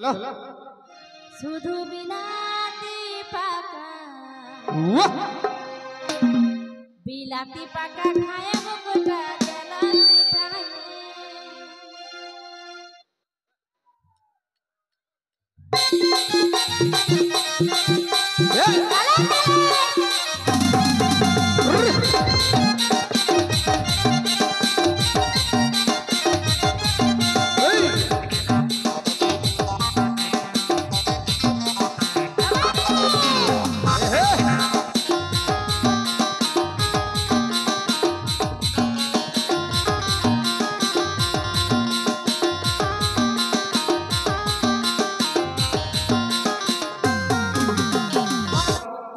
Hello শুধু বিলাতি পাকা বিলাতি পাকা খায় গোটা গেলাসি খায়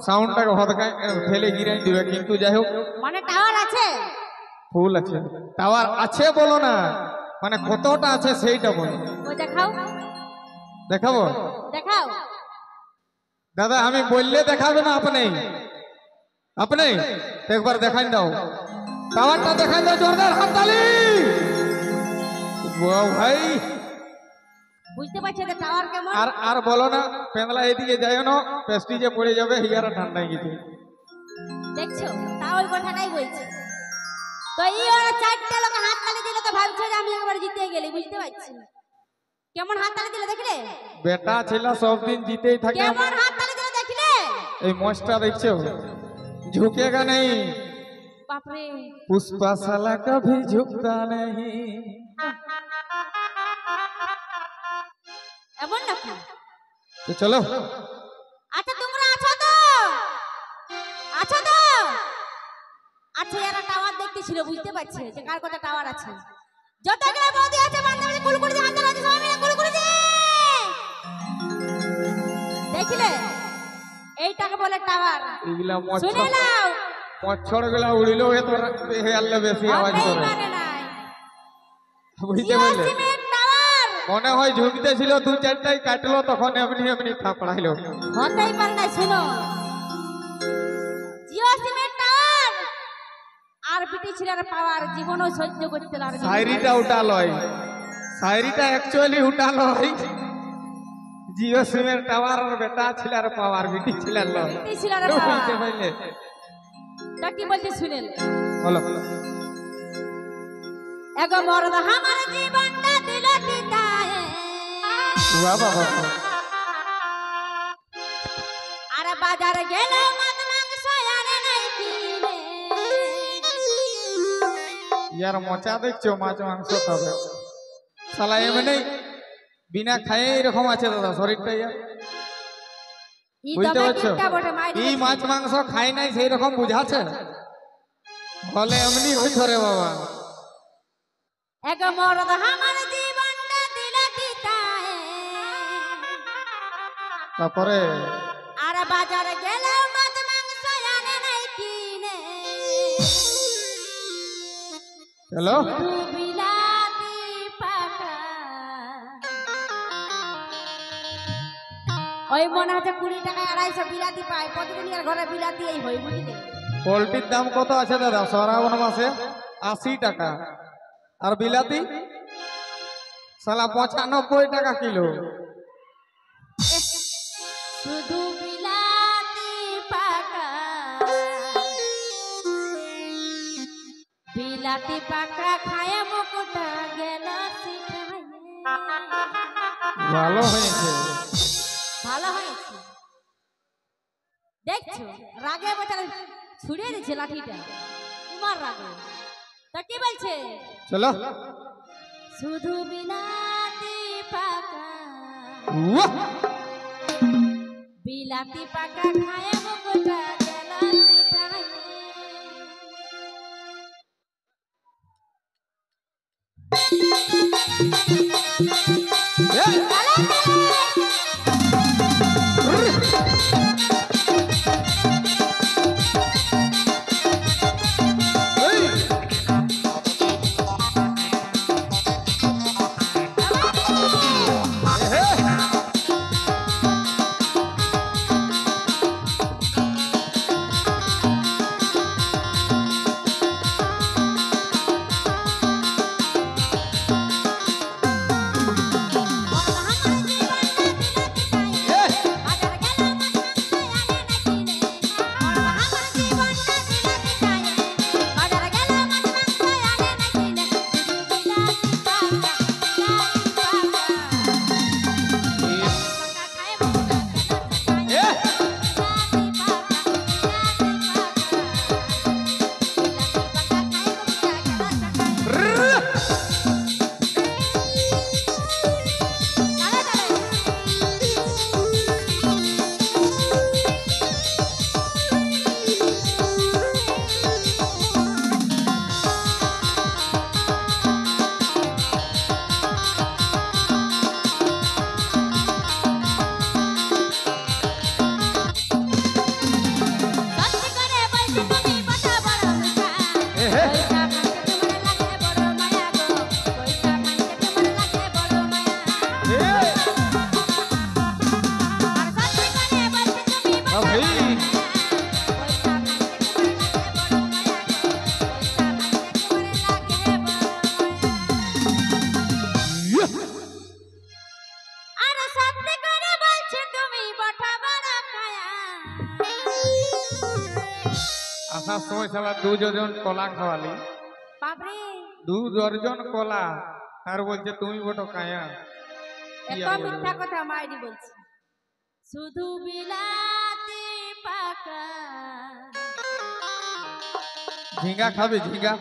সাউন্ডটাকে হতকায় ফেলে গিরাই দিবে, কিন্তু যাই হোক মানে টাওয়ার আছে, ফুল আছে। টাওয়ার আছে বলো না, মানে কতটা আছে সেইটা বলো। ওই দেখাও, দেখাবো? দেখাও দাদা আমি বললে দেখাবে না আপনি? আপনি তো একবার দেখাই দাও, টাওয়ারটা দেখাই দাও, জোরদার হাততালি। বাহ ভাই, বুঝতে পারছি যে টাওয়ার কেমন। আর আর বলো না, পেন্দলা এদিকে যাইও না, পেস্টিজে পড়ে যাবে, হিয়ারা ঠান্ডায় গেছে। দেখছো, তাও ওই কথাটাই বলছি। তো এই ওরা চারটে লোক হাততালি দিলে তো ভাবছো যে আমি একবার জিতে গেলি, বুঝতে পারছি। কেমন হাততালি দিলে দেখলে? বেটা ছেলে সব দিন জিতেই থাকে। কেমন হাততালি দিলে দেখলে? এই মস্তা দেখছো, झुकेगा नहीं, बाप रे, पुष्पा साला कभी झुकता नहीं। এমন নাকি? तो चलो, আচ্ছা তোমরা আছো তো? আছো তো? আচ্ছা এরা টাওয়ার দেখতেছিল, বুঝতে পারছে যে কার কথা টাওয়ার আছে। যত গ্রাম বৌদি আছে বান্ধবী কুলকুলি দিয়ে হাত ধরে সবাই মিলে কুলকুলি দিয়ে দেখলে, এইটাকে বলে টাওয়ার। এগুলা শুনে নাও, মচ্ছর গুলা উড়িলো এ তো হেয়ালে বেশি আওয়াজ করে, বুঝতে পারলে? মনে হয় ঝুঁকতেছিল, দু চারটাই কাটলো, তখন এমনি এমনি থাপড়াইলো। হতেই পারে না। শুনো, জিও সিমেন্ট টাওয়ার আর পিটি ছিল পাওয়ার জীবনও সহ্য করতে পারবে না। শায়রিটা উঠালয়, শায়রিটা অ্যাকচুয়ালি উঠালয়। জিও সিমের টাওয়ার আর বেটা ছিল আর পাওয়ার বিটি ছিল লয়, পিটি ছিল আর বুঝতে পাওয়ার। পারলে? তা কি বলছে শুনেন, বলো। এগো মরদ আমার জীবনটা দিল দিতায়, বাহ বাবা, আর বাজারে গেল মাছ মাংস আনে নাই কিনে। ইয়ার মচা দেখছো, মাছ মাংস খাবে শালা, এমনি বিনা খায়ে এরকম আছে দাদা শরীরটা। ইয়ার ই বুঝতে তবে পারছো, কিটা বটে মাই এই মাছ মাংস খাই নাই সেই রকম বুঝাচ্ছে, বলে এমনি হইছো রে বাবা। এগো মরদ আমার জীবনটা দিল দিতায়, তারপরে আর বাজারে গেল মাছ মাংস আনে নাই কিনে। চলো, বিলাতি পাকা, ওই মনে হচ্ছে 20 টাকায় 250 বিলাতি পায় প্রতিদিন, আর ঘরে বিলাতি এই হয়, বুঝলে? পোলট্রির দাম কত আছে দাদা শ্রাবণ মাসে? 80 টাকা, আর বিলাতি শালা 95 টাকা কিলো। শুধু বিলাতি পাকা, বিলাতি পাকা খায় মুকুটা গেল শিখায়। ভালো হয়েছে, ভালো হয়েছে। দেখছো, রাগে বেচারা ছুড়ে দিচ্ছে লাঠিটা, তোমার রাগে। তা কি বলছে? চলো। শুধু বিলাতি পাকা, বিলাতি পাকা খায় মুকুটা গেল শিখায়। আসার সময় শালা 2 ডজন কলা খাওয়ালি, বাপরে 2 ডজন কলা, আর বলছে তুমি বটো কায়া। কি এত আর বলবো? মিথ্যা কথা মাইরি বলছে। শুধু বিলাতি পাকা ঝিঙ্গা খাবে ঝিঙ্গা?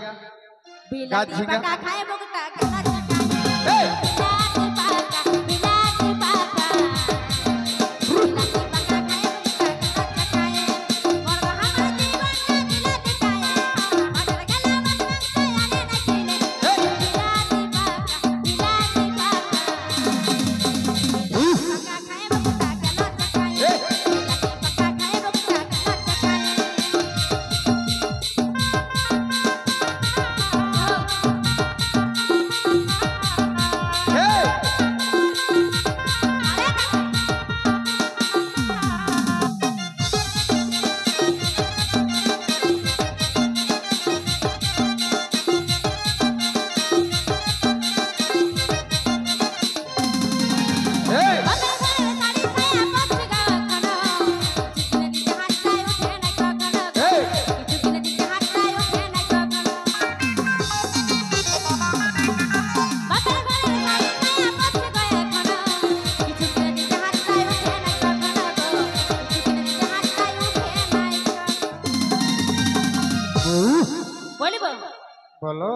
বিলাতি ঝিঙ্গা। পাকা খায় বকটা গলা চকায়। এই! বিলাতি পাকা বিলাতি পাকা বিলাতি পাকা খায় বকটা গলা চকায়। মোর আমার জীবনটা বিলাতি খায় বাজার গেলে মাছ মাংস আনে না কিনে। বিলাতি পাকা বিলাতি পাকা পাকা খায় বকটা গলা চকায়। বিলাতি পাকা খায় বকটা গলা চকায়। এই! এই! এই! বলিব বলো।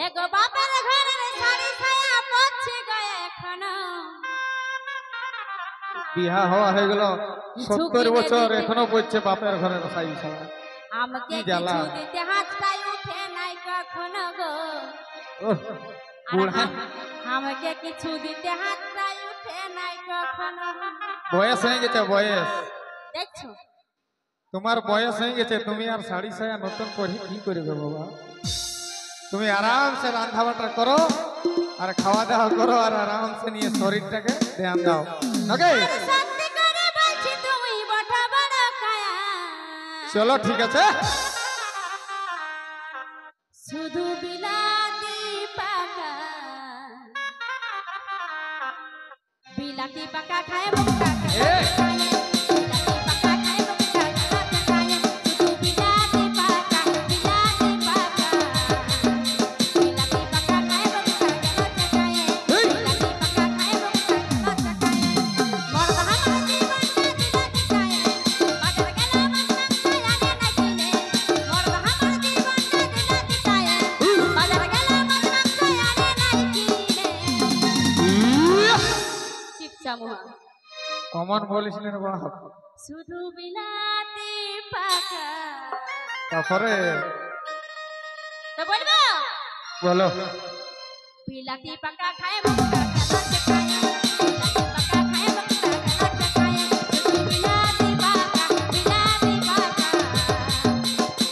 এগো বাপের ঘরের শাড়ি ছায়া পড়ছে গায়ে এখনো বিহা হওয়া হয়ে গেল 70 কিনে বছর, দিতে- এখনো পড়ছে বাপের ঘরের সাই ছাড়া। আমাকে কি জ্বালা। কিছু দিতে হাতটাই উঠে নাই কখনো গো। ওহ, আর বুড়া। আমাকে কিছু দিতে হাতটাই উঠে নাই কখনো। বয়স হয়ে গেছে বয়স, দেখছো তোমার বয়স হয়ে গেছে, তুমি আর শাড়ি সায়া নতুন পরে কি করবে বাবা? তুমি আরামসে রান্না বান্না করো আর খাওয়া দাওয়া করো আর আরামসে নিয়ে শরীরটাকে ধ্যান দাও, ওকে? আর সত্যি করে বলছি তুমি বটা বড় কায়া। চলো ঠিক আছে। শুধু বিলাতি পাকা বিলাতি পাকা খায় বকটা এ! বিলাতি পাকা খায় বকটা খায়। শুধু বিলাতি পাকা বিলাতি পাকা বিলাতি পাকা খায় বকটা খায়। এই! বিলাতি পাকা খায় বকটা খায়। মোর আমার জীবনটা বিলাতি খায় বাজার গেলে মাছ মাংস আনে না কিনে। মোর আমার জীবনটা বিলাতি খায় বাজার গেলে মাছ মাংস আনে না কিনে। চিপচা মুহা কমন বলিসলেন বাপ। শুধু বিলাতি পাকা। তারপরে তো বলবো বলো। বিলাতি পাকা খায় বকটা গলা চকায়। বিলাতি পাকা খায় বকটা গলা চকায়। শুধু বিলাতি পাকা বিলাতি পাকা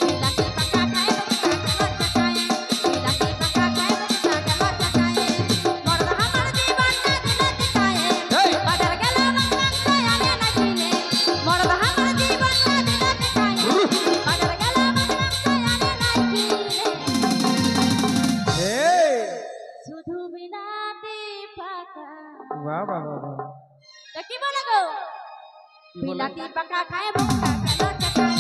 বিলাতি পাকা খায় বকটা গলা চকায়। বিলাতি পাকা খায় বকটা গলা চকায়। মোর আমার জীবনটা বিলাতি খায় এই! বাজার গেলে মাছ মাংস আনে না কিনে। মোর আমার জীবনটা বিলাতি খায় বাজার গেলে মাছ মাংস আনে না কিনে। এই! শুধু বিলাতি পাকা। বাহ বাহ বাহ বাহ। তা কি বলে গো? কি বলে? বিলাতি পাকা খায় বকটা গলা চকায়।